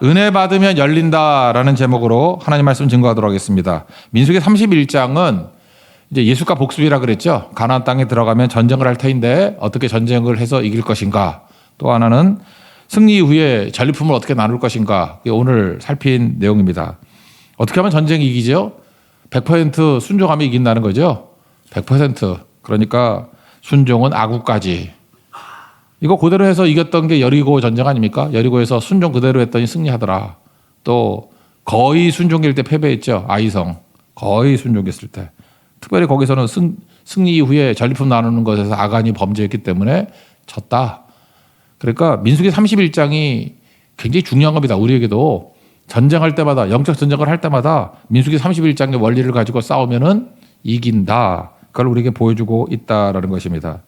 은혜 받으면 열린다라는 제목으로 하나님 말씀 증거하도록 하겠습니다. 민수기 31장은 이제 예수가 복습이라 그랬죠. 가나안 땅에 들어가면 전쟁을 할 터인데 어떻게 전쟁을 해서 이길 것인가. 또 하나는 승리 이후에 전리품을 어떻게 나눌 것인가. 이게 오늘 살핀 내용입니다. 어떻게 하면 전쟁이 이기죠? 100% 순종하면 이긴다는 거죠. 100%. 그러니까 순종은 아구까지. 이거 그대로 해서 이겼던 게 여리고 전쟁 아닙니까? 여리고에서 순종 그대로 했더니 승리하더라. 또 거의 순종일 때 패배했죠. 아이성. 거의 순종했을 때. 특별히 거기서는 승리 이후에 전리품 나누는 것에서 아간이 범죄했기 때문에 졌다. 그러니까 민수기 31장이 굉장히 중요한 겁니다. 우리에게도 전쟁할 때마다 영적 전쟁을 할 때마다 민수기 31장의 원리를 가지고 싸우면은 이긴다. 그걸 우리에게 보여주고 있다라는 것입니다.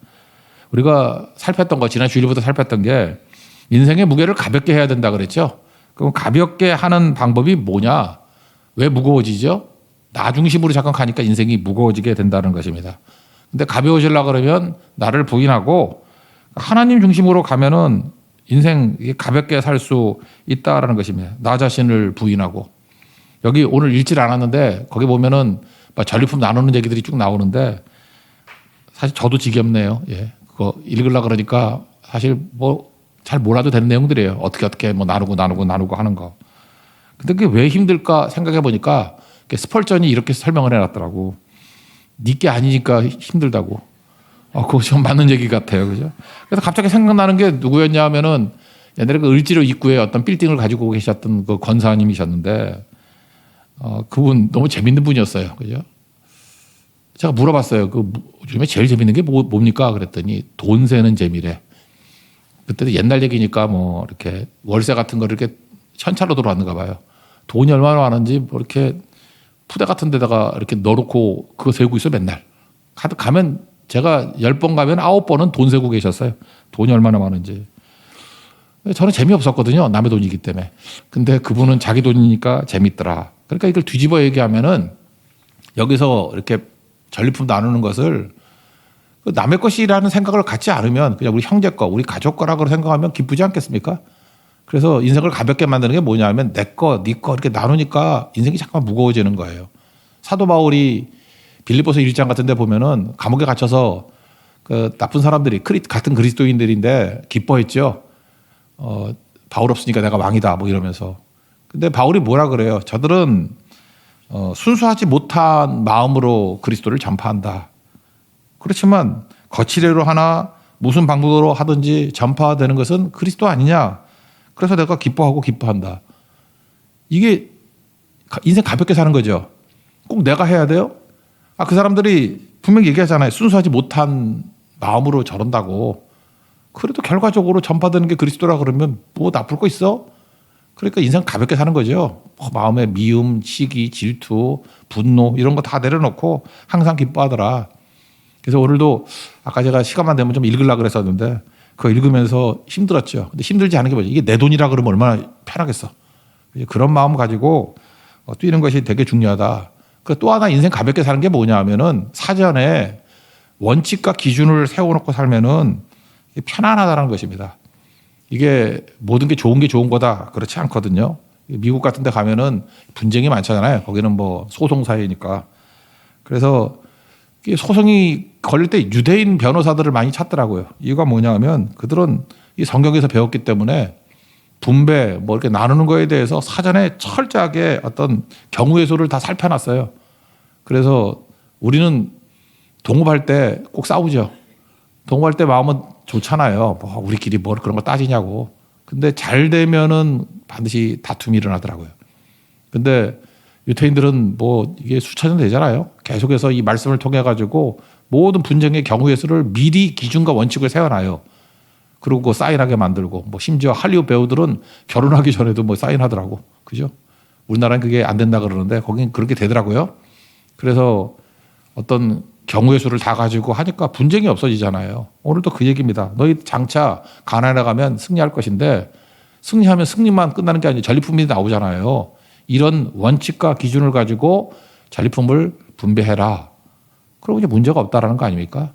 우리가 살폈던 거 지난 주일부터 살폈던 게 인생의 무게를 가볍게 해야 된다 그랬죠. 그럼 가볍게 하는 방법이 뭐냐? 왜 무거워지죠? 나 중심으로 잠깐 가니까 인생이 무거워지게 된다는 것입니다. 근데 가벼워지려고 그러면 나를 부인하고 하나님 중심으로 가면은 인생 가볍게 살 수 있다라는 것입니다. 나 자신을 부인하고. 여기 오늘 읽질 않았는데 거기 보면은 전리품 나누는 얘기들이 쭉 나오는데 사실 저도 지겹네요. 예. 그거 읽으려고 그러니까 사실 뭐 잘 몰라도 되는 내용들이에요. 어떻게 뭐 나누고 하는 거. 근데 그게 왜 힘들까 생각해 보니까 스펄전이 이렇게 설명을 해놨더라고. 니께 아니니까 힘들다고. 그거 좀 맞는 얘기 같아요. 그죠? 그래서 갑자기 생각나는 게 누구였냐 하면은 옛날에 그 을지로 입구에 어떤 빌딩을 가지고 계셨던 그 권사님이셨는데, 그분 너무 재밌는 분이었어요. 그죠? 제가 물어봤어요. 요즘에 제일 재밌는 게 뭡니까? 그랬더니 돈 세는 재미래. 그때도 옛날 얘기니까 뭐 이렇게 월세 같은 거를 이렇게 현찰로 들어왔는가 봐요. 돈이 얼마나 많은지 뭐 이렇게 푸대 같은 데다가 이렇게 넣어놓고 그거 세고 있어 맨날. 가면 제가 10번 가면 9번은 돈 세고 계셨어요. 돈이 얼마나 많은지. 저는 재미없었거든요. 남의 돈이기 때문에. 근데 그분은 자기 돈이니까 재밌더라. 그러니까 이걸 뒤집어 얘기하면은 여기서 이렇게 전리품 나누는 것을 남의 것이라는 생각을 갖지 않으면 그냥 우리 형제 거, 우리 가족 거라고 생각하면 기쁘지 않겠습니까? 그래서 인생을 가볍게 만드는 게 뭐냐면 내 거, 네 거 이렇게 나누니까 인생이 잠깐 무거워지는 거예요. 사도 바울이 빌립보서 1장 같은 데 보면은 감옥에 갇혀서 그 나쁜 사람들이 같은 그리스도인들인데 기뻐했죠. 바울 없으니까 내가 왕이다 뭐 이러면서. 근데 바울이 뭐라 그래요? 저들은 순수하지 못한 마음으로 그리스도를 전파한다. 그렇지만 거칠애로 하나 무슨 방법으로 하든지 전파되는 것은 그리스도 아니냐. 그래서 내가 기뻐한다. 이게 인생 가볍게 사는 거죠. 꼭 내가 해야 돼요? 그 사람들이 분명히 얘기하잖아요. 순수하지 못한 마음으로 저런다고. 그래도 결과적으로 전파되는 게 그리스도라 그러면 뭐 나쁠 거 있어? 그러니까 인생 가볍게 사는 거죠. 마음에 미움, 시기, 질투, 분노 이런 거 다 내려놓고 항상 기뻐하더라. 그래서 오늘도 아까 제가 시간만 되면 좀 읽으려고 그랬었는데 그거 읽으면서 힘들었죠. 근데 힘들지 않은 게 뭐지? 이게 내 돈이라 그러면 얼마나 편하겠어. 그런 마음 가지고 뛰는 것이 되게 중요하다. 또 하나 인생 가볍게 사는 게 뭐냐 하면은 사전에 원칙과 기준을 세워놓고 살면은 편안하다는 것입니다. 이게 모든 게 좋은 거다. 그렇지 않거든요. 미국 같은 데 가면은 분쟁이 많잖아요. 거기는 뭐 소송사회니까. 그래서 소송이 걸릴 때 유대인 변호사들을 많이 찾더라고요. 이유가 뭐냐 하면 그들은 이 성경에서 배웠기 때문에 분배 뭐 이렇게 나누는 거에 대해서 사전에 철저하게 어떤 경우의 수를 다 살펴놨어요. 그래서 우리는 동업할 때 꼭 싸우죠. 동업할 때 마음은 좋잖아요. 뭐 우리끼리 뭐 그런 거 따지냐고. 근데 잘 되면은 반드시 다툼이 일어나더라고요. 근데 유태인들은 뭐 이게 수천 년 되잖아요. 계속해서 이 말씀을 통해 가지고 모든 분쟁의 경우의 수를 미리 기준과 원칙을 세워놔요. 그리고 사인하게 만들고 뭐 심지어 할리우드 배우들은 결혼하기 전에도 뭐 사인하더라고. 그죠? 우리나라는 그게 안 된다 그러는데 거긴 그렇게 되더라고요. 그래서 어떤 경우의 수를 다 가지고 하니까 분쟁이 없어지잖아요. 오늘도 그 얘기입니다. 너희 장차 가나안에 가면 승리할 것인데 승리하면 승리만 끝나는 게 아니라 전리품이 나오잖아요. 이런 원칙과 기준을 가지고 전리품을 분배해라. 그러고 이제 문제가 없다라는 거 아닙니까?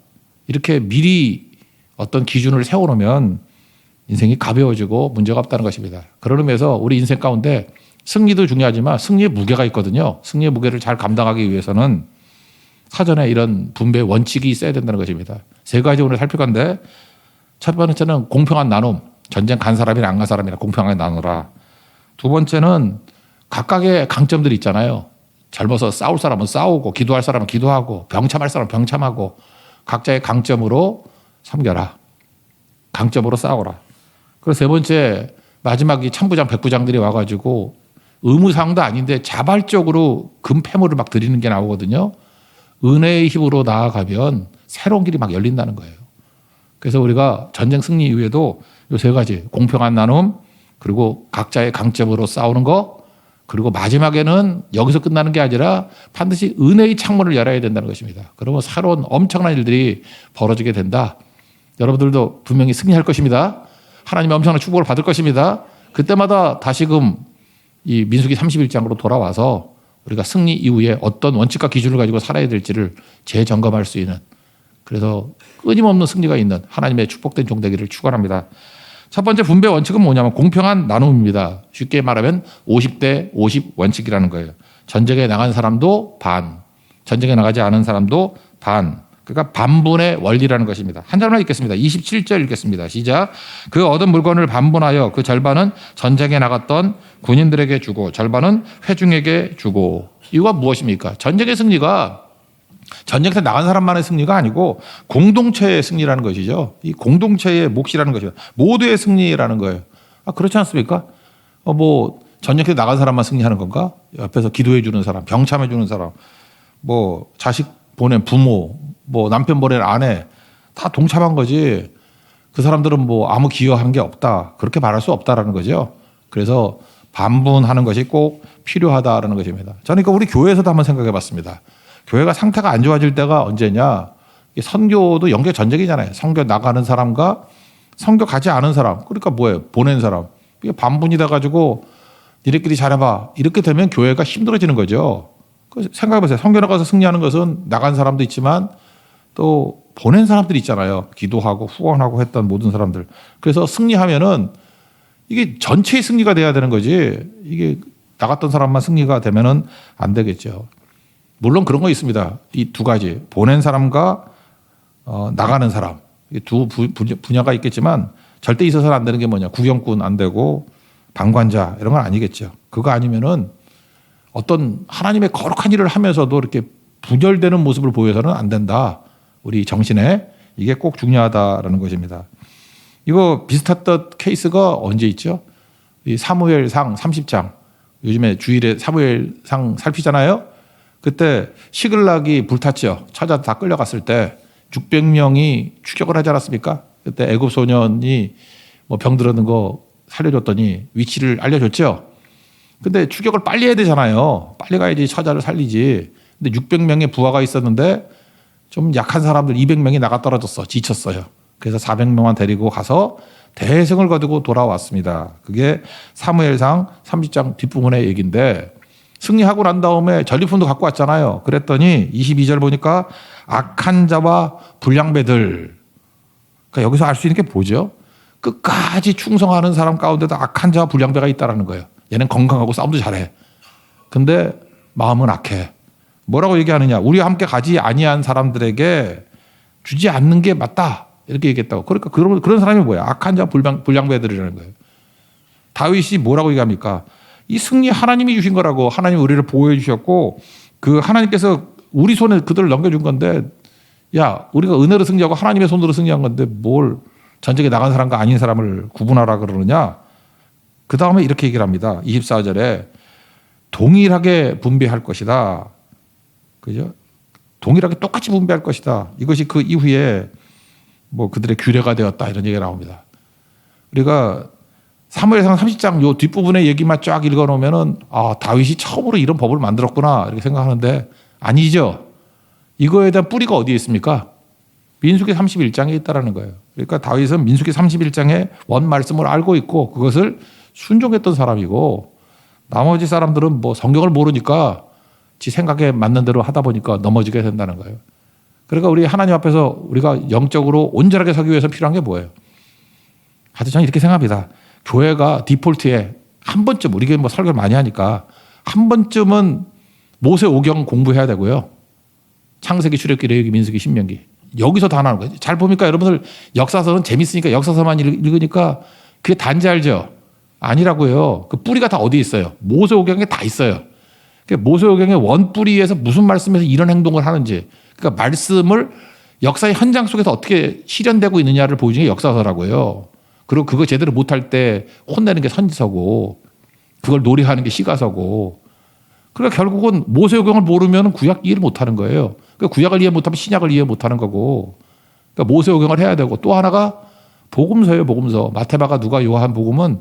이렇게 미리 어떤 기준을 세워놓으면 인생이 가벼워지고 문제가 없다는 것입니다. 그런 의미에서 우리 인생 가운데 승리도 중요하지만 승리의 무게가 있거든요. 승리의 무게를 잘 감당하기 위해서는 사전에 이런 분배 원칙이 있어야 된다는 것입니다. 세 가지 오늘 살필 건데 첫 번째는 공평한 나눔. 전쟁 간 사람이나 안 간 사람이나 공평하게 나누라. 두 번째는 각각의 강점들이 있잖아요. 젊어서 싸울 사람은 싸우고 기도할 사람은 기도하고 병참할 사람은 병참하고 각자의 강점으로 섬겨라. 강점으로 싸워라. 그리고 세 번째 마지막이 천부장 백부장들이 와가지고 의무사항도 아닌데 자발적으로 금패물을 막 드리는 게 나오거든요. 은혜의 힘으로 나아가면 새로운 길이 막 열린다는 거예요. 그래서 우리가 전쟁 승리 이후에도 이 세 가지 공평한 나눔 그리고 각자의 강점으로 싸우는 거 그리고 마지막에는 여기서 끝나는 게 아니라 반드시 은혜의 창문을 열어야 된다는 것입니다. 그러면 새로운 엄청난 일들이 벌어지게 된다. 여러분들도 분명히 승리할 것입니다. 하나님의 엄청난 축복을 받을 것입니다. 그때마다 다시금 이 민수기 31장으로 돌아와서 우리가 승리 이후에 어떤 원칙과 기준을 가지고 살아야 될지를 재점검할 수 있는 그래서 끊임없는 승리가 있는 하나님의 축복된 종 되기를 축원합니다. 첫 번째 분배 원칙은 뭐냐면 공평한 나눔입니다. 쉽게 말하면 50대 50 원칙이라는 거예요. 전쟁에 나간 사람도 반, 전쟁에 나가지 않은 사람도 반. 그러니까 반분의 원리라는 것입니다. 한 절만 읽겠습니다. 27절 읽겠습니다. 시작. 그 얻은 물건을 반분하여 그 절반은 전쟁에 나갔던 군인들에게 주고 절반은 회중에게 주고. 이유가 무엇입니까? 전쟁의 승리가 전쟁에서 나간 사람만의 승리가 아니고 공동체의 승리라는 것이죠. 이 공동체의 몫이라는 것이죠. 모두의 승리라는 거예요. 그렇지 않습니까? 뭐 전쟁에서 나간 사람만 승리하는 건가? 옆에서 기도해 주는 사람, 병참해 주는 사람, 뭐 자식 보낸 부모, 뭐 남편 보낸 아내 다 동참한 거지. 그 사람들은 뭐 아무 기여한 게 없다. 그렇게 말할 수 없다라는 거죠. 그래서 반분하는 것이 꼭 필요하다라는 것입니다. 저는 그러니까 우리 교회에서도 한번 생각해 봤습니다. 교회가 상태가 안 좋아질 때가 언제냐. 선교도 영계 전쟁이잖아요. 선교 나가는 사람과 선교 가지 않은 사람. 그러니까 뭐예요? 보낸 사람. 이게 반분이 돼가지고 니네끼리 잘해봐. 이렇게 되면 교회가 힘들어지는 거죠. 생각해 보세요. 선교 나가서 승리하는 것은 나간 사람도 있지만 또 보낸 사람들이 있잖아요. 기도하고 후원하고 했던 모든 사람들. 그래서 승리하면은 이게 전체의 승리가 돼야 되는 거지. 이게 나갔던 사람만 승리가 되면은 안 되겠죠. 물론 그런 거 있습니다. 이 두 가지. 보낸 사람과 나가는 사람. 두 분야가 있겠지만 절대 있어서는 안 되는 게 뭐냐. 구경꾼 안 되고 방관자 이런 건 아니겠죠. 그거 아니면은 어떤 하나님의 거룩한 일을 하면서도 이렇게 분열되는 모습을 보여서는 안 된다. 우리 정신에 이게 꼭 중요하다라는 것입니다. 이거 비슷했던 케이스가 언제 있죠? 이 사무엘상 30장. 요즘에 주일에 사무엘상 살피잖아요. 그때 시글락이 불탔죠. 찾아 다 끌려갔을 때 600명이 추격을 하지 않았습니까? 그때 애굽 소년이 뭐 병들었는 거 살려줬더니 위치를 알려줬죠. 근데 추격을 빨리 해야 되잖아요. 빨리 가야지 처자를 살리지. 근데 600명의 부하가 있었는데 좀 약한 사람들 200명이 나가 떨어졌어. 지쳤어요. 그래서 400명만 데리고 가서 대승을 거두고 돌아왔습니다. 그게 사무엘상 30장 뒷부분의 얘기인데 승리하고 난 다음에 전리품도 갖고 왔잖아요. 그랬더니 22절 보니까 악한 자와 불량배들. 그러니까 여기서 알 수 있는 게 뭐죠? 끝까지 충성하는 사람 가운데도 악한 자와 불량배가 있다는 거예요. 얘는 건강하고 싸움도 잘해. 근데 마음은 악해. 뭐라고 얘기하느냐. 우리와 함께 가지 아니한 사람들에게 주지 않는 게 맞다. 이렇게 얘기했다고. 그러니까 그런 사람이 뭐야? 악한 자와 불량배들이라는 거예요. 다윗이 뭐라고 얘기합니까? 이 승리 하나님이 주신 거라고. 하나님이 우리를 보호해 주셨고 그 하나님께서 우리 손에 그들을 넘겨준 건데 야 우리가 은혜로 승리하고 하나님의 손으로 승리한 건데 뭘 전쟁에 나간 사람과 아닌 사람을 구분하라 그러느냐. 그 다음에 이렇게 얘기를 합니다. 24절에 동일하게 분배할 것이다. 그죠? 동일하게 똑같이 분배할 것이다. 이것이 그 이후에 뭐 그들의 규례가 되었다. 이런 얘기가 나옵니다. 우리가 사무엘상 30장 요 뒷부분의 얘기만 쫙 읽어놓으면은 다윗이 처음으로 이런 법을 만들었구나 이렇게 생각하는데 아니죠. 이거에 대한 뿌리가 어디에 있습니까? 민수기 31장에 있다라는 거예요. 그러니까 다윗은 민수기 31장의 원 말씀을 알고 있고 그것을 순종했던 사람이고 나머지 사람들은 뭐 성경을 모르니까 지 생각에 맞는 대로 하다 보니까 넘어지게 된다는 거예요. 그러니까 우리 하나님 앞에서 우리가 영적으로 온전하게 서기 위해서 필요한 게 뭐예요? 하여튼 저는 이렇게 생각합니다. 교회가 디폴트에 한 번쯤, 우리가 뭐 설교를 많이 하니까 한 번쯤은 모세오경 공부해야 되고요. 창세기, 출애굽기, 레위기, 민수기, 신명기. 여기서 다 나오는 거예요. 잘 보니까 여러분들 역사서는 재밌으니까 역사서만 읽으니까 그게 단지 알죠? 아니라고요. 그 뿌리가 다 어디 있어요? 모세오경에 다 있어요. 모세오경의 원뿌리에서 무슨 말씀에서 이런 행동을 하는지, 그러니까 말씀을 역사의 현장 속에서 어떻게 실현되고 있느냐를 보여주는 게 역사서라고요. 그리고 그거 제대로 못할 때 혼내는 게 선지서고, 그걸 놀이하는 게 시가서고. 그러니까 결국은 모세오경을 모르면 구약 이해를 못하는 거예요. 그러니까 구약을 이해 못하면 신약을 이해 못하는 거고. 그러니까 모세오경을 해야 되고, 또 하나가 복음서예요. 복음서. 마태마가 누가 요한 복음은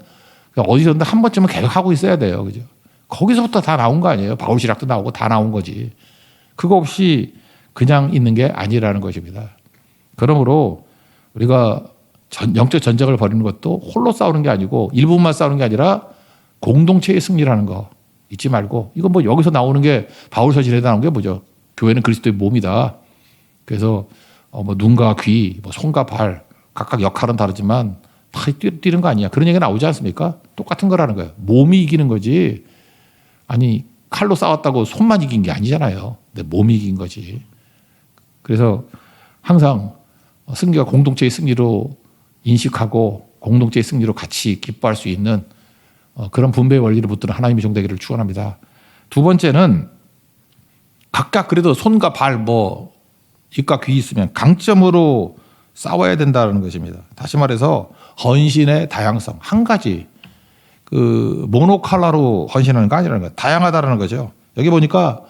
어디서든 한 번쯤은 계속 하고 있어야 돼요. 그죠? 거기서부터 다 나온 거 아니에요. 바울시락도 나오고 다 나온 거지. 그거 없이 그냥 있는 게 아니라는 것입니다. 그러므로 우리가 영적 전쟁을 벌이는 것도 홀로 싸우는 게 아니고 일부만 싸우는 게 아니라 공동체의 승리라는 거 잊지 말고, 이거 뭐 여기서 나오는 게 바울서신에 나오는 게 뭐죠? 교회는 그리스도의 몸이다. 그래서 뭐 눈과 귀, 뭐 손과 발 각각 역할은 다르지만 다 뛰는 거 아니야. 그런 얘기가 나오지 않습니까? 똑같은 거라는 거예요. 몸이 이기는 거지. 아니 칼로 싸웠다고 손만 이긴 게 아니잖아요. 근데 몸이 이긴 거지. 그래서 항상 승리가 공동체의 승리로 인식하고 공동체의 승리로 같이 기뻐할 수 있는 그런 분배의 원리를 붙드는 하나님의 종되기를 축원합니다. 두 번째는 각각 그래도 손과 발, 뭐 입과 귀 있으면 강점으로 싸워야 된다는 것입니다. 다시 말해서 헌신의 다양성, 한 가지 그 모노칼라로 헌신하는 거 아니라는 거예요. 다양하다라는 거죠. 여기 보니까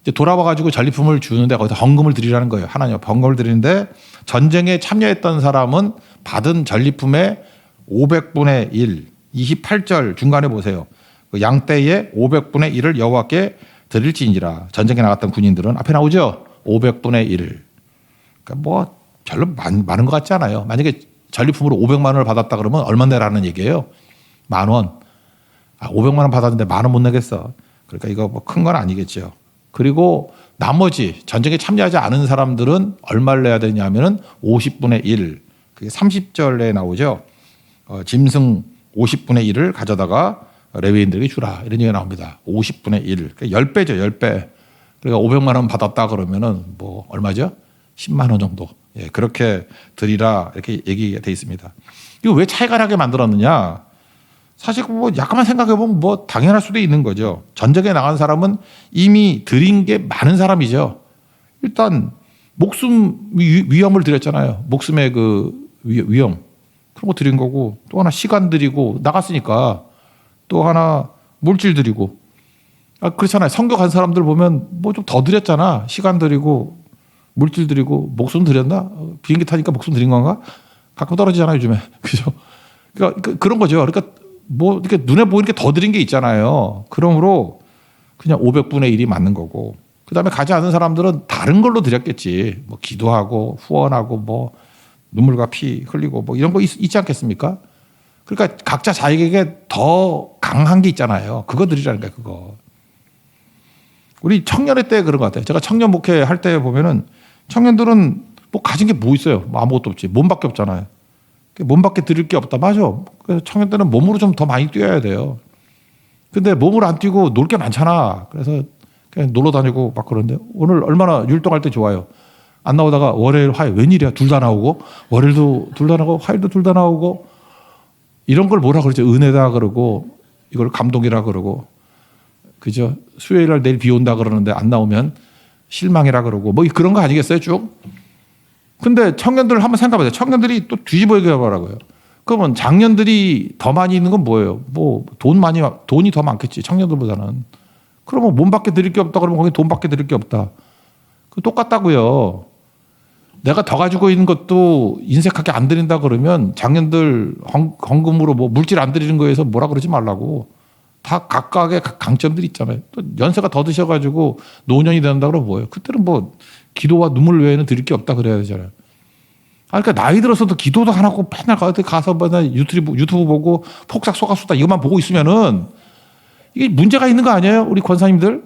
이제 돌아와가지고 전리품을 주는데 거기서 헌금을 드리라는 거예요. 하나님 헌금을 드리는데 전쟁에 참여했던 사람은 받은 전리품의 500분의 1, 28절 중간에 보세요. 그 양떼의 500분의 1을 여호와께 드릴지니라. 전쟁에 나갔던 군인들은 앞에 나오죠. 500분의 1. 그러니까 뭐 별로 많은 것 같지 않아요. 만약에 전리품으로 500만 원을 받았다 그러면 얼마 내라는 얘기예요? 10,000원. 500만 원 받았는데 10,000원 못 내겠어. 그러니까 이거 뭐 큰 건 아니겠죠. 그리고 나머지 전쟁에 참여하지 않은 사람들은 얼마를 내야 되냐면은 50분의 1. 그게 30절에 나오죠. 짐승 50분의 1을 가져다가 레위인들에게 주라. 이런 얘기가 나옵니다. 50분의 1. 그러니까 10배죠. 10배. 그러니까 500만 원 받았다 그러면은 뭐 얼마죠? 10만 원 정도. 예, 그렇게 드리라. 이렇게 얘기가 돼 있습니다. 이거 왜 차이가 나게 만들었느냐? 사실 뭐 약간만 생각해보면 뭐 당연할 수도 있는 거죠. 전쟁에 나간 사람은 이미 드린 게 많은 사람이죠. 일단 목숨 위험을 드렸잖아요. 목숨의 그 위험. 그런 거 드린 거고, 또 하나 시간 드리고 나갔으니까 또 하나 물질 드리고. 그렇잖아요. 성교 간 사람들 보면 뭐 좀 더 드렸잖아. 시간 드리고 물질 드리고 목숨 드렸나? 비행기 타니까 목숨 드린 건가? 가끔 떨어지잖아요, 요즘에. 그죠? 그러니까 그런 거죠. 그러니까 뭐 이렇게 눈에 보이는 게 더 드린 게 있잖아요. 그러므로 그냥 500분의 1이 맞는 거고, 그다음에 가지 않은 사람들은 다른 걸로 드렸겠지. 뭐 기도하고 후원하고 뭐 눈물과 피 흘리고 뭐 이런 거 있지 않겠습니까? 그러니까 각자 자기에게 더 강한 게 있잖아요. 그거 드리라는 거예요. 그거. 우리 청년회 때 그런 것 같아요. 제가 청년 목회 할 때 보면은 청년들은 뭐 가진 게 뭐 있어요? 뭐 아무것도 없지. 몸밖에 없잖아요. 몸밖에 드릴 게 없다. 맞아. 그래서 청년들은 몸으로 좀 더 많이 뛰어야 돼요. 근데 몸으로 안 뛰고 놀 게 많잖아. 그래서 그냥 놀러 다니고 막 그러는데 오늘 얼마나 율동할 때 좋아요. 안 나오다가 월요일, 화요일 웬일이야. 둘 다 나오고 월요일도 둘 다 나오고 화요일도 둘 다 나오고 이런 걸 뭐라 그러죠? 은혜다 그러고 이걸 감동이라 그러고 그죠? 수요일 날 내일 비 온다 그러는데 안 나오면 실망이라 그러고 뭐 그런 거 아니겠어요? 쭉. 근데 청년들을 한번 생각해 보세요. 청년들이 또 뒤집어 얘기하라고요. 그러면 장년들이 더 많이 있는 건 뭐예요? 뭐 돈이 더 많겠지. 청년들보다는. 그러면 몸밖에 드릴 게 없다 그러면 거기 돈밖에 드릴 게 없다. 그 똑같다고요. 내가 더 가지고 있는 것도 인색하게 안 드린다 그러면 장년들 헌금으로 뭐 물질 안 드리는 거에서 뭐라 그러지 말라고. 다 각각의 강점들이 있잖아요. 또 연세가 더 드셔가지고 노년이 된다 그러면 뭐예요? 그때는 뭐 기도와 눈물 외에는 드릴 게 없다 그래야 되잖아요. 그러니까 나이 들어서도 기도도 안 하고 맨날 가서 맨날 유튜브 보고 폭삭 속았수다 이것만 보고 있으면은 이게 문제가 있는 거 아니에요? 우리 권사님들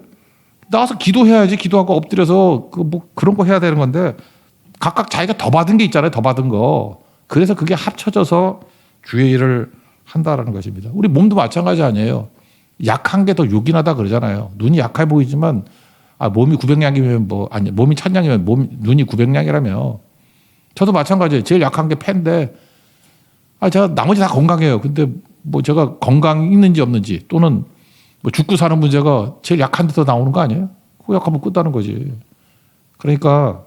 나와서 기도해야지. 기도하고 엎드려서 뭐 그런 거 해야 되는 건데 각각 자기가 더 받은 게 있잖아요. 더 받은 거. 그래서 그게 합쳐져서 주의 일을 한다라는 것입니다. 우리 몸도 마찬가지 아니에요. 약한 게 더 요긴하다 그러잖아요. 눈이 약해 보이지만 몸이 900량이면 아니 몸이 1000량이면 눈이 900량이라며. 저도 마찬가지예요. 제일 약한 게 폐인데 제가 나머지 다 건강해요. 근데 뭐 제가 건강이 있는지 없는지 또는 뭐 죽고 사는 문제가 제일 약한 데서 나오는 거 아니에요? 그거 약하면 끝나는 거지. 그러니까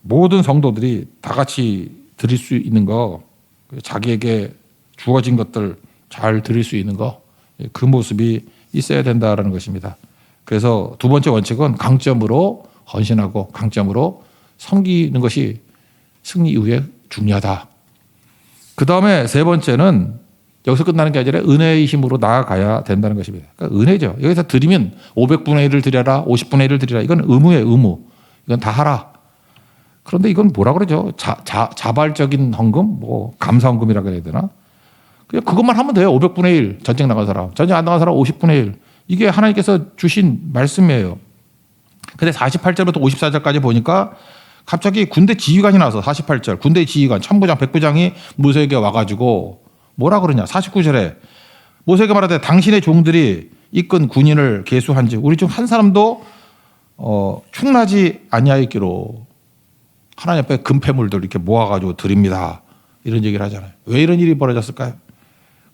모든 성도들이 다 같이 드릴 수 있는 거, 자기에게 주어진 것들 잘 드릴 수 있는 거, 그 모습이 있어야 된다라는 것입니다. 그래서 두 번째 원칙은 강점으로 헌신하고 강점으로 섬기는 것이 승리 이후에 중요하다. 그 다음에 세 번째는 여기서 끝나는 게 아니라 은혜의 힘으로 나아가야 된다는 것입니다. 그러니까 은혜죠. 여기서 드리면 500분의 1을 드려라, 50분의 1을 드리라. 이건 의무예요, 의무. 이건 다 하라. 그런데 이건 뭐라 그러죠? 자발적인 헌금, 뭐 감사 헌금이라고 해야 되나? 그냥 그것만 하면 돼요. 500분의 1 전쟁 나간 사람, 전쟁 안 나간 사람 50분의 1. 이게 하나님께서 주신 말씀이에요. 근데 48절부터 54절까지 보니까 갑자기 군대 지휘관이 나와서 48절 군대 지휘관 천부장 백부장이 모세에게 와가지고 뭐라 그러냐. 49절에 모세에게 말하되 당신의 종들이 이끈 군인을 계수한지 우리 중 한 사람도 충나지 아니하였기로 하나님 앞에 금폐물들 이렇게 모아가지고 드립니다. 이런 얘기를 하잖아요. 왜 이런 일이 벌어졌을까요?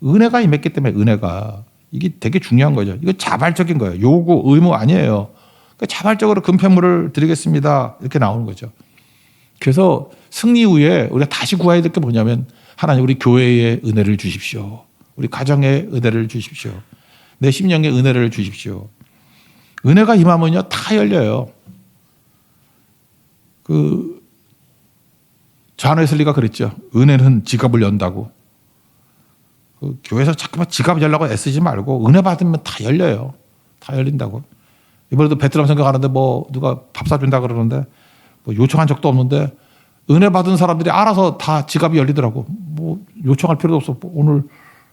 은혜가 임했기 때문에. 은혜가 이게 되게 중요한 거죠. 이거 자발적인 거예요. 요구, 의무 아니에요. 그러니까 자발적으로 금폐물을 드리겠습니다. 이렇게 나오는 거죠. 그래서 승리 후에 우리가 다시 구해야 될 게 뭐냐면 하나님 우리 교회에 은혜를 주십시오. 우리 가정에 은혜를 주십시오. 내 심령에 은혜를 주십시오. 은혜가 임하면요 다 열려요. 존 웨슬리가 그랬죠. 은혜는 지갑을 연다고. 교회에서 자꾸만 지갑 열라고 애쓰지 말고 은혜 받으면 다 열려요. 다 열린다고. 이번에도 베트남 선교 가는데 뭐 누가 밥 사준다 그러는데 뭐 요청한 적도 없는데 은혜 받은 사람들이 알아서 다 지갑이 열리더라고. 뭐 요청할 필요도 없어. 오늘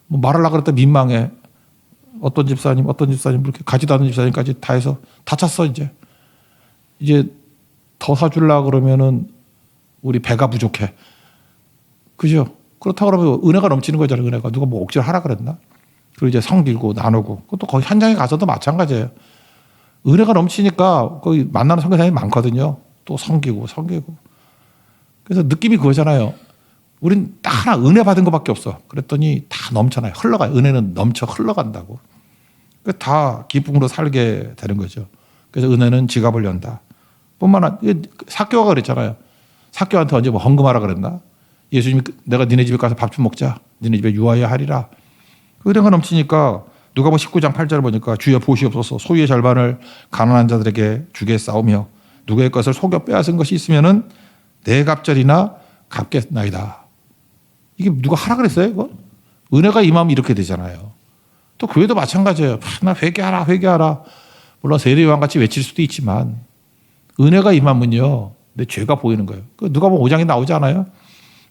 뭐 말하려고 그랬더니 민망해. 어떤 집사님 이렇게 가지도 않는 집사님까지 다 해서 다 찼어 이제. 이제 더 사주려고 그러면은 우리 배가 부족해. 그죠? 그렇다고 그러면 은혜가 넘치는 거잖아요. 은혜가. 누가 뭐 억지로 하라 그랬나? 그리고 이제 섬기고 나누고. 그것도 거기 현장에 가서도 마찬가지예요. 은혜가 넘치니까 거기 만나는 선교사님이 많거든요. 또 섬기고. 그래서 느낌이 그거잖아요. 우린 딱 하나 은혜 받은 것밖에 없어. 그랬더니 다 넘쳐나요. 흘러가요. 은혜는 넘쳐 흘러간다고. 다 기쁨으로 살게 되는 거죠. 그래서 은혜는 지갑을 연다. 뿐만 아니라 삭개오가 그랬잖아요. 삭개오한테 언제 뭐 헌금하라 그랬나? 예수님이 내가 니네 집에 가서 밥 좀 먹자. 니네 집에 유하여야 하리라. 은혜가 넘치니까 누가복음 19장 8절 보니까 주여 보시옵소서 소유의 절반을 가난한 자들에게 주겠사오며 누구의 것을 속여 빼앗은 것이 있으면은 내 갑절이나 갚겠나이다. 이게 누가 하라 그랬어요? 이거? 은혜가 임하면 이렇게 되잖아요. 또 교회도 마찬가지예요. 나 회개하라. 물론 세례요한 같이 외칠 수도 있지만 은혜가 임하면요 내 죄가 보이는 거예요. 누가복음 5장에 나오지 않아요?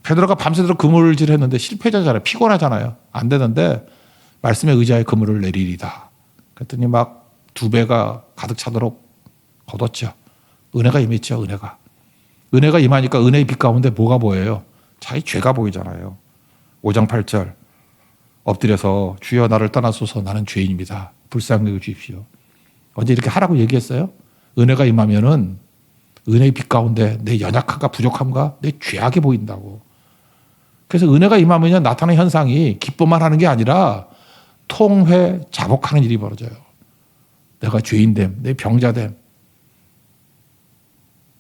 베드로가 밤새도록 그물질을 했는데 실패자잖아요. 피곤하잖아요. 안 되는데 말씀에 의지하여 그물을 내리리다. 그랬더니 막 2배가 가득 차도록 거뒀죠. 은혜가 임했죠. 은혜가 임하니까 은혜의 빛 가운데 뭐가 보여요? 자기 죄가 보이잖아요. 5장 8절 엎드려서 주여 나를 떠나소서 나는 죄인입니다. 불쌍히 여겨 주십시오. 언제 이렇게 하라고 얘기했어요? 은혜가 임하면은 은혜의 빛 가운데 내 연약함과 부족함과 내 죄악이 보인다고. 그래서 은혜가 임하면 나타나는 현상이 기쁨만 하는 게 아니라 통회 자복하는 일이 벌어져요. 내가 죄인됨, 내 병자됨.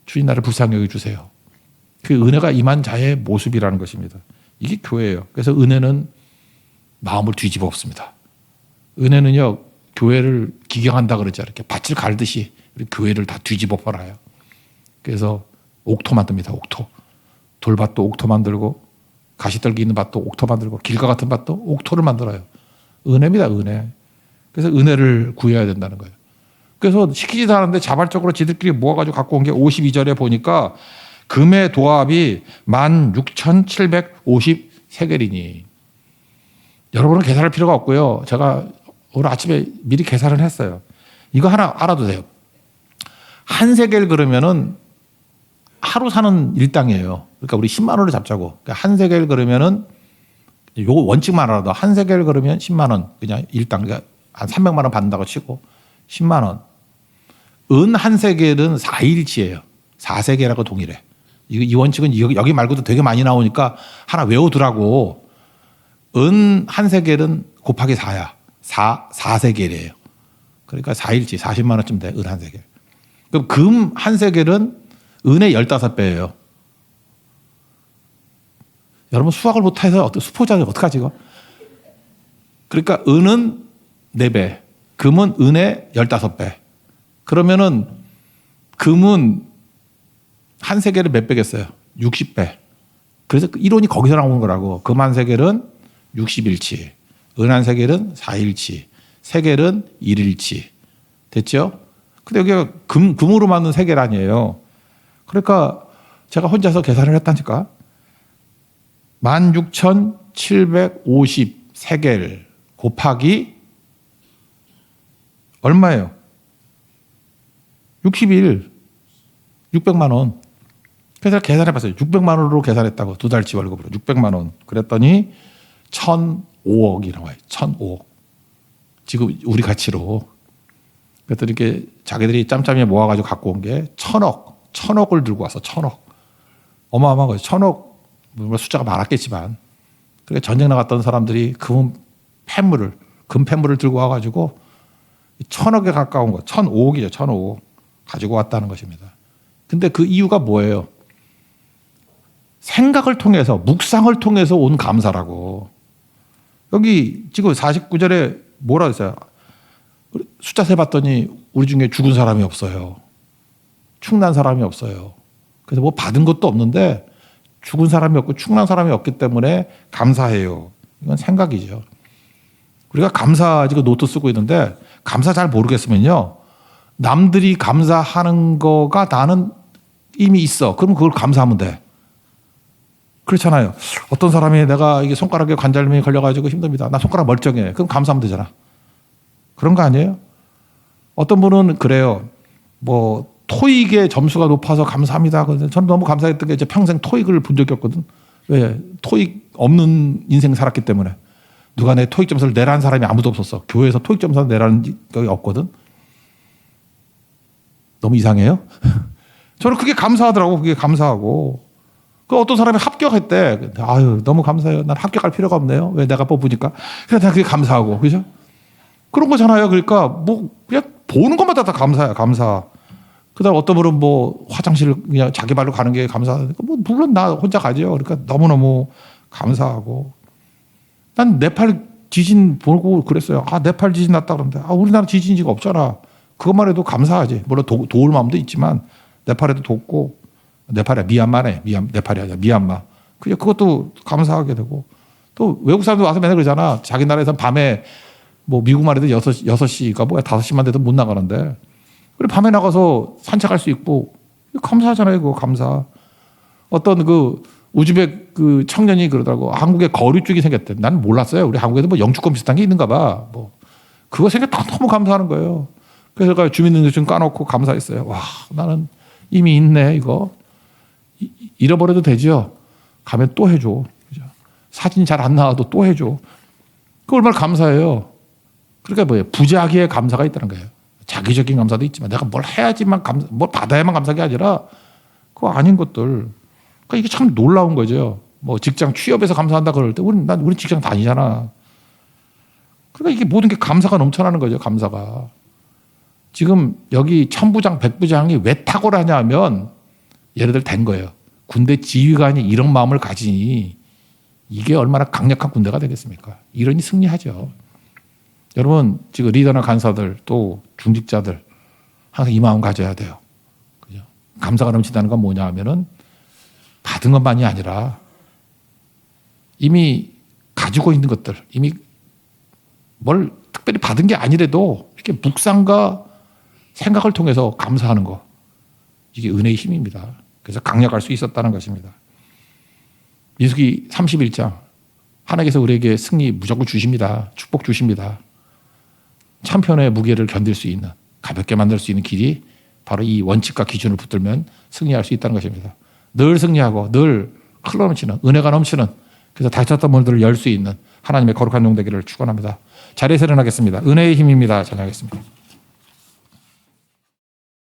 주님 나를 불쌍히 여겨주세요. 그 은혜가 임한 자의 모습이라는 것입니다. 이게 교회예요. 그래서 은혜는 마음을 뒤집어 엎습니다. 은혜는요 교회를 기경한다 그러죠. 이렇게 밭을 갈듯이 교회를 다 뒤집어 엎어놔요. 그래서 옥토 만듭니다. 옥토. 돌밭도 옥토 만들고 가시떨기 있는 밭도 옥토 만들고 길가 같은 밭도 옥토를 만들어요. 은혜입니다. 은혜. 그래서 은혜를 구해야 된다는 거예요. 그래서 시키지도 않았는데 자발적으로 지들끼리 모아가지고 갖고 온 게 52절에 보니까 금의 도합이 16,750세겔이니. 여러분은 계산할 필요가 없고요. 제가 오늘 아침에 미리 계산을 했어요. 이거 하나 알아도 돼요. 한 세겔 그러면은 하루 사는 일당이에요. 그러니까 우리 10만 원을 잡자고. 그러니까 한 세겔 그러면은 요 원칙만 알아도 한 세겔 그러면 10만 원 그냥 일당 그러니까 한 300만 원 받는다고 치고 10만 원. 은 한 세겔은 4일치예요. 4세겔하고 동일해. 이 원칙은 여기 말고도 되게 많이 나오니까 하나 외워두라고. 은 한 세겔은 곱하기 4야. 4세겔이에요. 그러니까 4일치 40만 원쯤 돼. 은 한 세겔. 그럼 금 한 세겔은 은의 15배예요. 여러분 수학을 못해서 수포자는 어떡하지 이거? 그러니까 은은 4배, 금은 은의 15배. 그러면은 금은 한 세겔을 몇 배겠어요? 60배. 그래서 이론이 거기서 나오는 거라고. 금 한 세겔은 60일치, 은 한 세겔은 4일치, 세겔은 1일치. 됐죠? 근데 여기가 금으로 만든 세겔 아니에요. 그러니까 제가 혼자서 계산을 했다니까. 16,750 세겔 곱하기 얼마예요? 60일 600만 원. 그래서 계산해봤어요. 600만 원으로 계산했다고. 2달치 월급으로 600만 원. 그랬더니 1,005억이 나와요. 1,005억. 지금 우리 가치로. 그랬더니 이렇게 자기들이 짬짬이 모아가지고 갖고 온 게 1,000억을 들고 와서 1,000억. 어마어마한 거죠. 1,000억. 물론 숫자가 많았겠지만. 그러니까 전쟁 나갔던 사람들이 금 폐물을 들고 와가지고 1,000억에 가까운 거. 1,005억이죠. 1,005억. 가지고 왔다는 것입니다. 근데 그 이유가 뭐예요? 생각을 통해서, 묵상을 통해서 온 감사라고. 여기 지금 49절에 뭐라 했어요? 숫자 세봤더니 우리 중에 죽은 사람이 없어요. 축난 사람이 없어요. 그래서 뭐 받은 것도 없는데 죽은 사람이 없고 축난 사람이 없기 때문에 감사해요. 이건 생각이죠. 우리가 감사 지금 노트 쓰고 있는데 감사 잘 모르겠으면요. 남들이 감사하는 거가 나는 이미 있어. 그럼 그걸 감사하면 돼. 그렇잖아요. 어떤 사람이 내가 이게 손가락에 관절염이 걸려가지고 힘듭니다. 나 손가락 멀쩡해. 그럼 감사하면 되잖아. 그런 거 아니에요? 어떤 분은 그래요. 뭐 토익의 점수가 높아서 감사합니다. 저는 너무 감사했던 게 이제 평생 토익을 본 적이 없거든. 왜? 토익 없는 인생 살았기 때문에. 누가 내 토익 점수를 내라는 사람이 아무도 없었어. 교회에서 토익 점수를 내라는 게 없거든. 너무 이상해요? 저는 그게 감사하더라고. 그게 감사하고. 그 어떤 사람이 합격했대. 아유, 너무 감사해요. 난 합격할 필요가 없네요. 왜 내가 뽑으니까. 그래서 난 그게 감사하고. 그죠? 그런 거잖아요. 그러니까 뭐 그냥 보는 것마다 다 감사야. 감사. 그다음 어떤 분은 뭐 화장실 그냥 자기 발로 가는 게 감사하니까 뭐 물론 나 혼자 가죠. 그러니까 너무너무 감사하고. 난 네팔 지진 보고 그랬어요. 아, 네팔 지진 났다 그러는데 아, 우리나라 지진지가 없잖아. 그것만 해도 감사하지. 물론 도울 마음도 있지만 네팔에도 돕고 네팔이야 미얀마네. 네팔이 아니라 미얀마. 그것도 감사하게 되고 또 외국 사람들 와서 맨날 그러잖아. 자기 나라에서 밤에 뭐 미국만 해도 6시가 뭐야 5시만 돼도 못 나가는데 그래 밤에 나가서 산책할 수 있고 감사하잖아요. 그거 감사. 어떤 그 우즈벡 그 청년이 그러더라고. 한국에 거류 쪽이 생겼대. 난 몰랐어요. 우리 한국에도 뭐 영주권 비슷한 게 있는가 봐. 뭐 그거 생겼다 너무 감사하는 거예요. 그래서 제가 주민등록증 까놓고 감사했어요. 와, 나는 이미 있네, 이거. 잃어버려도 되죠? 가면 또 해줘. 그죠? 사진 잘 안 나와도 또 해줘. 그 얼마나 감사해요. 그러니까 뭐예요? 부작위의 감사가 있다는 거예요. 자기적인 감사도 있지만 내가 뭘 해야지만 뭘 받아야만 감사한 게 아니라 그거 아닌 것들. 그러니까 이게 참 놀라운 거죠. 뭐 직장 취업해서 감사한다 그럴 때 우리 직장 다니잖아. 그러니까 이게 모든 게 감사가 넘쳐나는 거죠. 감사가. 지금 여기 천부장, 백부장이 왜 탁월하냐 하면 예를 들어 된 거예요. 군대 지휘관이 이런 마음을 가지니 이게 얼마나 강력한 군대가 되겠습니까? 이러니 승리하죠. 여러분 지금 리더나 간사들 또 중직자들 항상 이 마음 가져야 돼요. 그죠? 감사가 넘친다는 건 뭐냐 하면은 받은 것만이 아니라 이미 가지고 있는 것들, 이미 뭘 특별히 받은 게 아니래도 이렇게 묵상과 생각을 통해서 감사하는 거. 이게 은혜의 힘입니다. 그래서 강력할 수 있었다는 것입니다. 민수기 31장. 하나님께서 우리에게 승리 무조건 주십니다. 축복 주십니다. 참편의 무게를 견딜 수 있는, 가볍게 만들 수 있는 길이 바로 이 원칙과 기준을 붙들면 승리할 수 있다는 것입니다. 늘 승리하고 늘 흘러넘치는, 은혜가 넘치는 그래서 닫혔던 문들을 열 수 있는 하나님의 거룩한 종 되기를 축원합니다. 자리에서 일어나겠습니다. 은혜의 힘입니다. 전하겠습니다.